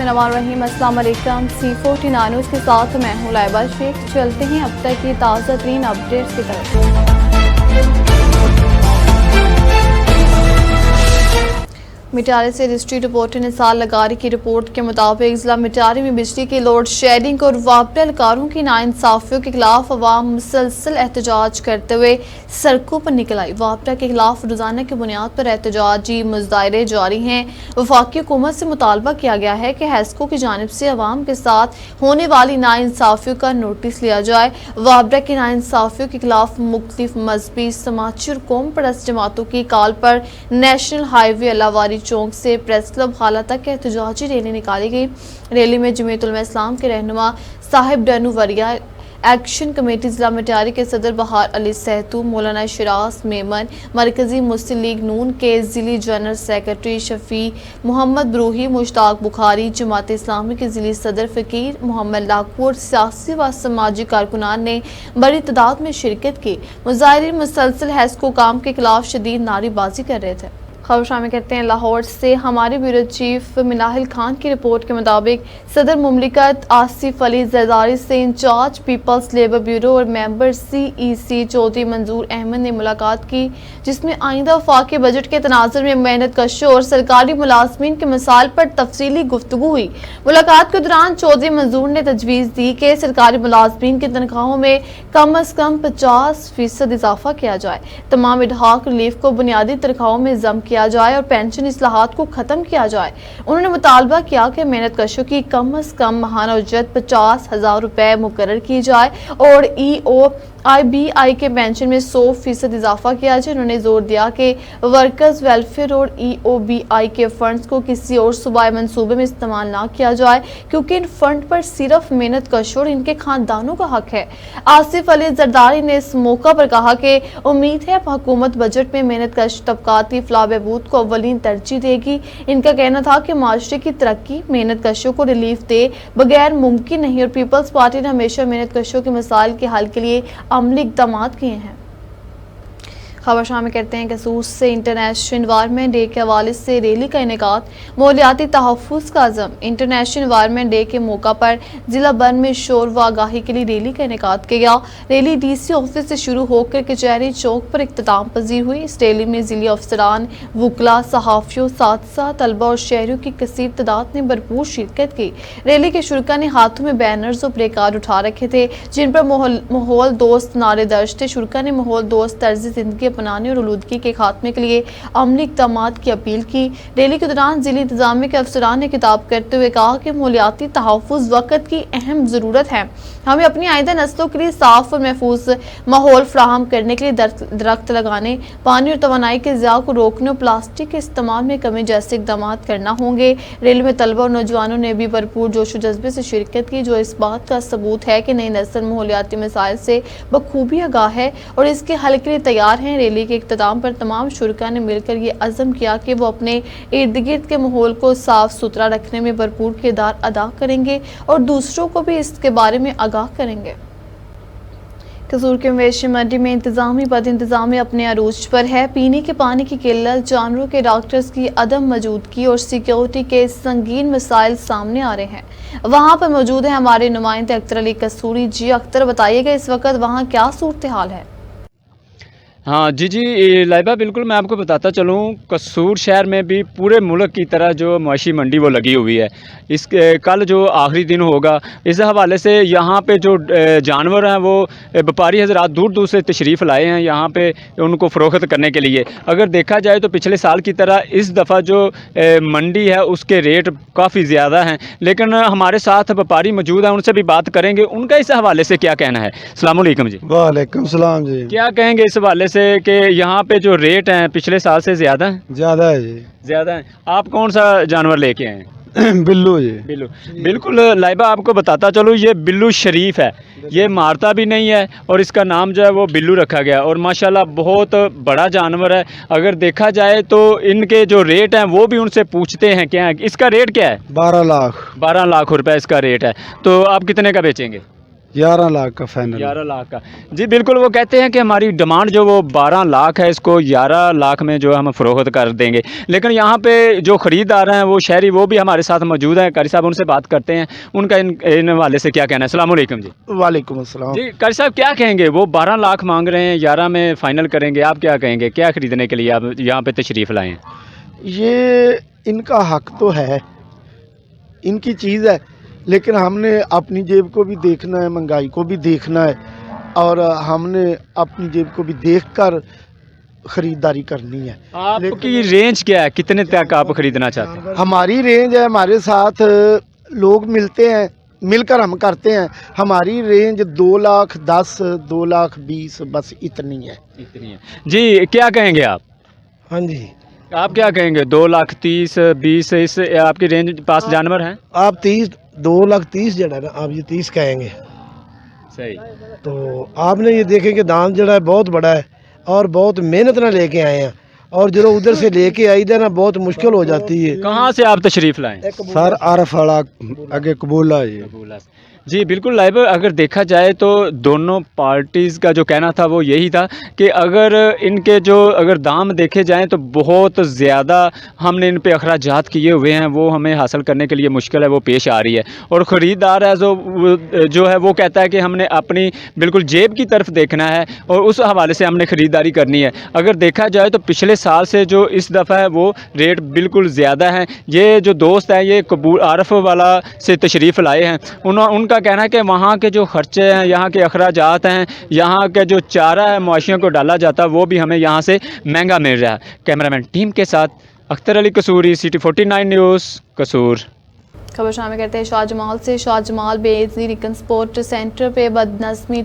बिस्मिल्लाहिर्रहमानिर्रहीम। अस्सलाम वालेकुम। C14 न्यूज़ के साथ मैं हूँ लाइबा शेख। चलते हैं अब तक की ताज़ा तरीन अपडेट्स की तरफ। मिटारी से डिस्ट्रिक्ट रिपोर्टर निसार लगारी की रिपोर्ट के मुताबिक जिला मिटारी में बिजली की लोड शेडिंग और वापडा एहलकारों की नाइंसाफियों के खिलाफ अवाम मुसलसल एहतजाज करते हुए सड़कों पर निकल आई। वापडा के खिलाफ रोजाना की बुनियाद पर एहतजाजी मुजाहरे जारी हैं। वफाकी हुकूमत से मुतालबा किया गया है कि हैस्को की जानिब से अवाम के साथ होने वाली नाइंसाफियों का नोटिस लिया जाए। वापडा की नाइंसाफियों के खिलाफ मुख्तलिफ मजहबी, समाजी और कौम परस्त जमातों की कॉल पर नेशनल हाईवे अलावारी चौक से प्रेस क्लब हाल तक एहतजाजी रैली निकाली गई। रैली में जमीयत उलमा इस्लाम के रहनुमा साहिब डनू वरिया, एक्शन कमेटी जिला मिटारी के सदर बहार अली सहतू, मौलाना शिराज मेमन, मरकजी मुस्लिम लीग नून के जिली जनरल सेक्रेटरी शफी मोहम्मद ब्रूही, मुश्ताक बुखारी, जमात इस्लामी के जिली सदर फ़कीर मोहम्मद लाकू और सियासी व समाजी कारकुनान ने बड़ी तादाद में शिरकत की। मुजाहिरीन मुसलसल हैस्को काम के खिलाफ शदीद नारेबाजी कर रहे थे। खबर शामिल करते हैं लाहौर से। हमारे ब्यूरो चीफ मिनाहिल खान की रिपोर्ट के मुताबिक सदर मुमलिकत आसिफ अली जरदारी से इंचार्ज पीपल्स लेबर ब्यूरो और मेंबर CEC चौधरी मंजूर अहमद ने मुलाकात की, जिसमें आइंदा वफाकी बजट के तनाजुर में मेहनत कशों और सरकारी मुलाजमीन के मसाइल पर तफसीली गुफ्तगू हुई। मुलाकात के दौरान चौधरी मंजूर ने तजवीज़ दी कि सरकारी मुलाजमीन की तनख्वाहों में कम अज कम 50% इजाफा किया जाए, तमाम इडहाक रिलीफ को बुनियादी तनख्वाहों में जम किया जाए और पेंशन इस्लाहात को खत्म किया जाए। उन्होंने मुतालबा किया कि मेहनत कशों की कम अज कम माहाना उजरत 50,000 रुपए मुकर्रर की जाए और EOIBI के पेंशन में 100% इजाफा किया जाए। उन्होंने जोर दिया कि वर्कर्स वेलफेयर और EOBI के फंड्स को किसी और सूबाई मंसूबे में इस्तेमाल ना किया जाए, क्योंकि इन फंड पर सिर्फ मेहनत कशों और इनके खानदानों का हक है। आसिफ अली जरदारी ने इस मौका पर कहा कि उम्मीद है हुकूमत बजट में मेहनत कश तबकाती फलाह बहबूद को अव्वलीन तरजीह देगी। इनका कहना था कि माशरे की तरक्की मेहनत कशों को रिलीफ दे बगैर मुमकिन नहीं और पीपल्स पार्टी ने हमेशा मेहनत कशों के मसाइल के हल के लिए अमली इक़दामात किए हैं। खबर शामिल करते हैं कसूर से। इंटरनेशनल एनवायरनमेंट डे के हवाले से रैली का इनेकाद। माहौलियाती तहफ़्फ़ुज़ का अज़्म। इंटरनेशनल एनवायरनमेंट डे के मौका पर जिला भर में शोर व आगाही के लिए रैली का इनेकाद किया गया। रैली DC ऑफिस से शुरू होकर कचहरी चौक पर इख्तिताम पजीर हुई। इस रैली में जिली अफसरान, वकला, सहाफ़ियों, साथ तलबा और शहरियों की कसीर तादाद ने भरपूर शिरकत की। रैली के शुरका ने हाथों में बैनर्स और प्ले कार्ड उठा रखे थे, जिन पर माहौल दोस्त नारे दर्ज थे। शुरका ने माहौल दोस्त तर्ज जिंदगी अपनाने और आलूदगी के खात्मे के लिए अमली इक़दामात की अपील की। रैली के दौरान जिली इंतजामिया के अफसरान ने खिताब करते हुए कहा कि माहौलियाती तहफ़्फ़ुज़ वक्त की अहम ज़रूरत है। हमें अपनी आइंदा नस्लों के लिए साफ और महफूज माहौल फराहम करने के लिए दरख्त लगाने, पानी और तवानाई के ज़िया को रोकने और प्लास्टिक के इस्तेमाल में कमी जैसे इक़दाम करना होंगे। रैली में तलबा और नौजवानों ने भी भरपूर जोश व जज्बे से शिरकत की, जो इस बात का सबूत है कि नई नस्ल माहौलियाती मसाइल से बखूबी आगाह है और इसके हल के लिए तैयार हैं। रैली के इख्तिताम पर तमाम शुरका ने मिलकर ये अज़म किया कि वो अपने इर्द गिर्द के माहौल को साफ सुथरा रखने में भरपूर किरदार अदा करेंगे और दूसरों को भी इसके बारे में आगाह करेंगे। कसूर के मवेशी मंडी में इंतजामी बद इंतजामी अपने अरूज पर है। पीने के पानी की किल्लत, जानवरों के डॉक्टर्स की अदम मौजूदगी और सिक्योरिटी के संगीन मसाइल सामने आ रहे हैं। वहाँ पर मौजूद है हमारे नुमाइंदे अख्तर अली कसूरी। जी अख्तर, बताइएगा इस वक्त वहाँ क्या सूरत हाल है? हाँ जी लाइबा, बिल्कुल मैं आपको बताता चलूँ, कसूर शहर में भी पूरे मुल्क की तरह जो मवेशी मंडी वो लगी हुई है। कल जो आखिरी दिन होगा, इस हवाले से यहाँ पे जो जानवर हैं वो व्यापारी हजरात दूर दूर से तशरीफ़ लाए हैं यहाँ पे उनको फ़रोख्त करने के लिए। अगर देखा जाए तो पिछले साल की तरह इस दफ़ा जो मंडी है उसके रेट काफ़ी ज़्यादा हैं, लेकिन हमारे साथ व्यापारी मौजूद हैं, उनसे भी बात करेंगे, उनका इस हवाले से क्या कहना है। अस्सलाम वालेकुम जी। वालेकुम सलाम जी। क्या कहेंगे इस हवाले से कि यहाँ पे जो रेट हैं पिछले साल से ज़्यादा हैं? ज़्यादा है जी, ज़्यादा हैं। आप कौन सा जानवर लेके आए हैं? बिल्लू जी। बिल्लू, बिल्कुल लाइबा आपको बताता चलो, ये बिल्लू शरीफ है, ये मारता भी नहीं है और इसका नाम जो है वो बिल्लू रखा गया और माशाल्लाह बहुत बड़ा जानवर है। अगर देखा जाए तो इनके जो रेट हैं वो भी उनसे पूछते हैं क्या है, इसका रेट क्या है? 12 लाख। 12 लाख रुपए इसका रेट है। तो आप कितने का बेचेंगे? 11 लाख का फाइनल। 11 लाख का। जी बिल्कुल, वो कहते हैं कि हमारी डिमांड जो वो 12 लाख है, इसको 11 लाख में जो हम फ़रोख्त कर देंगे। लेकिन यहाँ पे जो ख़रीदार हैं वो शहरी, वो भी हमारे साथ मौजूद हैं। कारी साहब, उनसे बात करते हैं, उनका इन हवाले से क्या कहना है। अस्सलाम वालेकुम जी। वालेकुम अस्सलाम। जी कारी साहब, क्या कहेंगे? वो 12 लाख मांग रहे हैं, 11 में फ़ाइनल करेंगे, आप क्या कहेंगे? क्या ख़रीदने के लिए आप यहाँ पे तशरीफ़ लाए हैं? ये इनका हक तो है, इनकी चीज़ है, लेकिन हमने अपनी जेब को भी देखना है, महंगाई को भी देखना है, और हमने अपनी जेब को भी देखकर ख़रीदारी करनी है। आपकी रेंज क्या है? कितने तक आप ख़रीदना चाहते हैं? हमारी रेंज है, हमारे साथ लोग मिलते हैं, मिलकर हम करते हैं। हमारी रेंज 2,10,000, 2,20,000 बस इतनी है। इतनी है जी। क्या कहेंगे आप? हाँ जी, आप क्या कहेंगे? 2,30,000, 20, इस आपकी रेंज पास जानवर हैं? आप 2,30,000 जड़ा ना, आप ये 30 कहेंगे सही। तो आपने ये देखें कि दाम जड़ा है बहुत बड़ा है, और बहुत मेहनत ना लेके आए हैं, और जो उधर से लेके आई था ना, बहुत मुश्किल हो जाती है। कहाँ से आप तशरीफ़ लाएं? सर आरफ वाला आगे कबूला जी। जी बिल्कुल लाइव, अगर देखा जाए तो दोनों पार्टीज़ का जो कहना था वो यही था कि अगर इनके जो अगर दाम देखे जाएं तो बहुत ज़्यादा हमने इन पे अखराजात किए हुए हैं, वो हमें हासिल करने के लिए मुश्किल है, वो पेश आ रही है। और ख़रीदार है जो है वो कहता है कि हमने अपनी बिल्कुल जेब की तरफ देखना है और उस हवाले से हमने ख़रीदारी करनी है। अगर देखा जाए तो पिछले साल से जो इस दफ़ा है वो रेट बिल्कुल ज़्यादा हैं। ये जो दोस्त हैं ये कबूल आरफ वाला से तशरीफ़ लाए हैं, उनका कहना है कि वहाँ के जो खर्चे हैं, यहाँ के अखराजात हैं, यहाँ के जो चारा है मवेशियों को डाला जाता है, वो भी हमें यहाँ से महंगा मिल रहा है। कैमरामैन टीम के साथ अख्तर अली कसूरी, सिटी 49 न्यूज़, कसूर। खबर शामिल करते हैं शाहजमाल से। शाहजमाल बेनज़ीर रिकन स्पोर्ट सेंटर पे बदनज़मी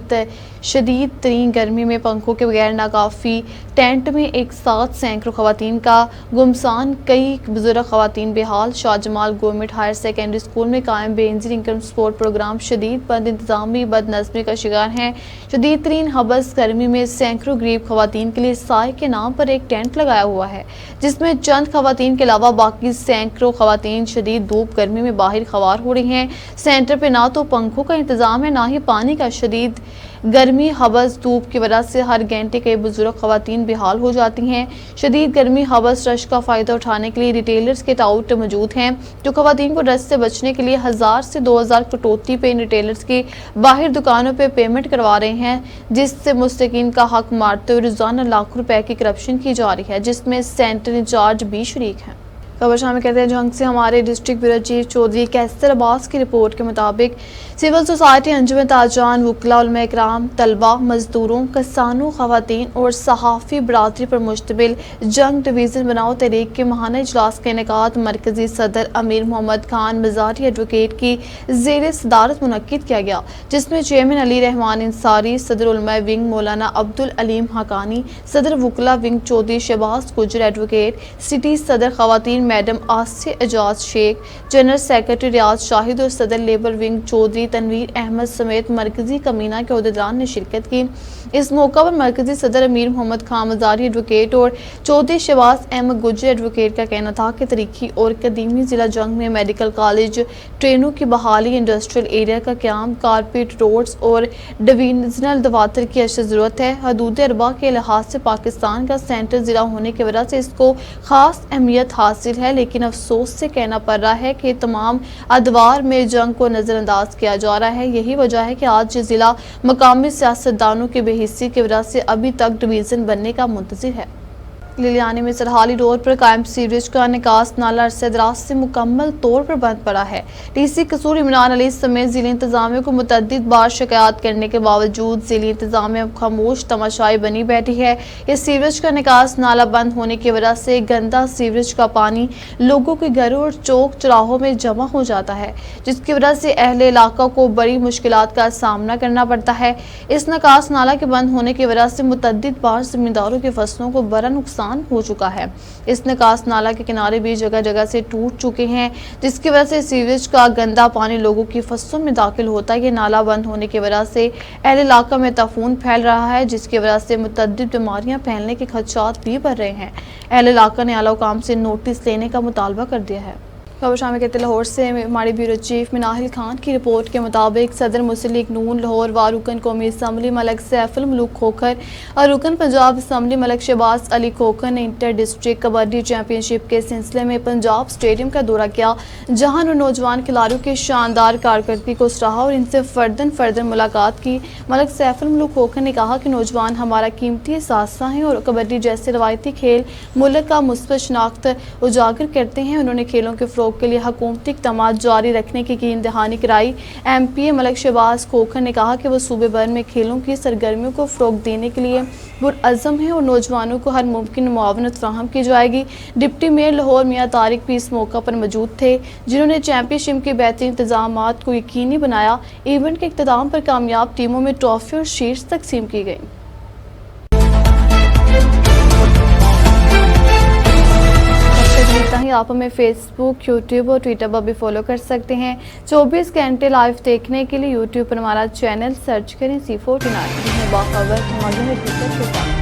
शदीद तरीन गर्मी में पंखों के बगैर नाकाफ़ी टेंट में एक साथ सैकड़ों ख़वातीन का गुमसान, कई बुजुर्ग ख़वातीन बेहाल। Shahjamal government higher secondary school में कायम बेनज़ीर रिकन स्पोर्ट प्रोग्राम शदीद बद इंतज़ामी बदनज़मी का शिकार हैं। शदीद तरीन हबस गर्मी में सैकड़ों गरीब ख़वातीन के लिए साय के नाम पर एक टेंट लगाया हुआ है, जिसमें चंद ख़वातीन के अलावा बाकी सैकड़ों ख़वातीन शदीद धूप गर्मी में बाहर खवार हो रही हैं। सेंटर पे ना तो पंखों का इंतजाम है, ना ही पानी का। शदीद गर्मी हबस धूप की वजह से हर घंटे कई बुजुर्ग ख़वातीन बेहाल हो जाती हैं। शदीद गर्मी हबस रश का फ़ायदा उठाने के लिए रिटेलर्स के टाउट मौजूद हैं, जो ख़वातीन को रश से बचने के लिए 1000 से 2000 कटौती पे इन रिटेलर्स की बाहर दुकानों पे पेमेंट करवा रहे हैं, जिससे मुस्तकीन का हक मारते हुए रोज़ाना लाखों रुपए की करप्शन की जा रही है, जिसमें सेंटर इंचार्ज भी शरीक हैं। खबर शामिल करते हैं जंग से। हमारे डिस्ट्रिक्ट ब्यूरो चीफ चौधरी कैसर अब्बास की रिपोर्ट के मुताबिक सिविल सोसाइटी, अंजुमन ताजान, वकला, उलमा इकराम, तलबा, मजदूरों, किसानों, खवातीन और सहाफ़ी बरादरी पर मुश्तमिल जंग डिवीज़न बनाओ तहरीक के माहाना इजलास का इनेकाद मरकज़ी सदर अमीर मोहम्मद खान मज़ारी एडवोकेट की ज़ेर सदारत मुनक्किद किया गया, जिसमें चेयरमैन अली रहमान इंसारी, सदर उलमा विंग मौलाना अब्दुल अलीम हकानी, सदर वकला विंग चौधरी शहबाज गुजर एडवोकेट, सिटी सदर खवातीन मैडम आसिया एजाज शेख, जनरल सेक्रेटरी रियाज शाहिद और सदर लेबर विंग चौधरी तनवीर अहमद समेत मरकजी कमीना के अहदेदार ने शिरकत की। इस मौका पर मरकजी सदर अमीर मोहम्मद खान मज़ारी एडवोकेट और चौधरी शहबाज अहमद गुजर एडवोकेट का कहना था कि तरीकी और कदीमी जिला जंग में मेडिकल कॉलेज, ट्रेनों की बहाली, इंडस्ट्रियल एरिया का क्याम, कारपेट रोड्स और डिवीजनल दवातर की अशद ज़रूरत है। हदूद अरबा के लिहाज से पाकिस्तान का सेंटर ज़िला होने की वजह से इसको ख़ास अहमियत हासिल है, लेकिन अफसोस से कहना पड़ रहा है कि तमाम अदवार में जंग को नज़रअंदाज किया जा रहा है। यही वजह है कि आज जिला मकामी सियासतदानों के बेहिस्सी की वजह से अभी तक डिवीज़न बनने का मुंतज़िर है। लिलियानी में सरहाली रोड पर कायम सीवरेज का निकास नाला अरसे दराज से मुकम्मल तौर पर बंद पड़ा है। डीसी कसूर इमरान अली समेत जिले इंतजामिया को मुतअद्दिद बार शिकायत करने के बावजूद जिले इंतजामिया खामोश तमाशाई बनी बैठी है। इस सीवरेज का निकास नाला बंद होने की वजह से गंदा सीवरेज का पानी लोगों के घरों और चौक चौराहों में जमा हो जाता है, जिसकी वजह से अहले इलाका को बड़ी मुश्किलात का सामना करना पड़ता है। इस निकास नाला के बंद होने की वजह से मुतअद्दिद बार जमींदारों की फसलों को बड़ा नुकसान हो चुका है। इस निकास नाला के किनारे भी जगह जगह से टूट चुके हैं, जिसकी वजह से सीवरेज का गंदा पानी लोगों की फसलों में दाखिल होता है। ये नाला बंद होने की वजह से अहले इलाका में ताफून फैल रहा है, जिसकी वजह से मुतअद्दिद बीमारियां फैलने के खदशात भी बढ़ रहे हैं। अहले इलाका ने आला हुकाम से नोटिस लेने का मुतालबा कर दिया है। खबर शामिल करते लाहौर से हमारे ब्यूरो चीफ मिनाहिल खान की रिपोर्ट के मुताबिक सदर मुस्लिम लीग नून लाहौर व रुकन कौमी असम्बली मलक सैफुल मलूक खोखर और रुकन पंजाब असम्बली मलक शहबाज अली खोखर ने इंटर डिस्ट्रिक्ट कबड्डी चैंपियनशिप के सिलसिले में पंजाब स्टेडियम का दौरा किया, जहां उन्होंने नौजवान खिलाड़ियों की शानदार कारकर्दगी को सराहा और इनसे फर्दन मुलाकात की। मलक सैफुल मलूक खोखर ने कहा कि नौजवान हमारा कीमती असासा हैं और कबड्डी जैसे रवायती खेल मुल्क का मुस्बत शनाख्त उजागर करते हैं। उन्होंने खेलों के फ़रोग़ के लिए हुकूमती इक़दामात जारी रखने की यकीन दहानी कराई। MP मलक शहबाज खोखर ने कहा कि वो सूबे भर में खेलों की सरगर्मियों को फ़रोग़ देने के लिए पुरअज़म है और नौजवानों को हर मुमकिन मुआवनत फराहम की जाएगी। डिप्टी मेयर लाहौर मियां तारिक भी इस मौका पर मौजूद थे, जिन्होंने चैंपियनशिप के बेहतरीन इंतजामात को यकीनी बनाया। इवेंट के इख्तिताम पर कामयाब टीमों में ट्रॉफी और शील्ड्स तकसीम की गई। इतना ही, आप हमें फेसबुक, यूट्यूब और ट्विटर पर भी फॉलो कर सकते हैं। 24 घंटे लाइव देखने के लिए यूट्यूब पर हमारा चैनल सर्च करें C49। बाखबर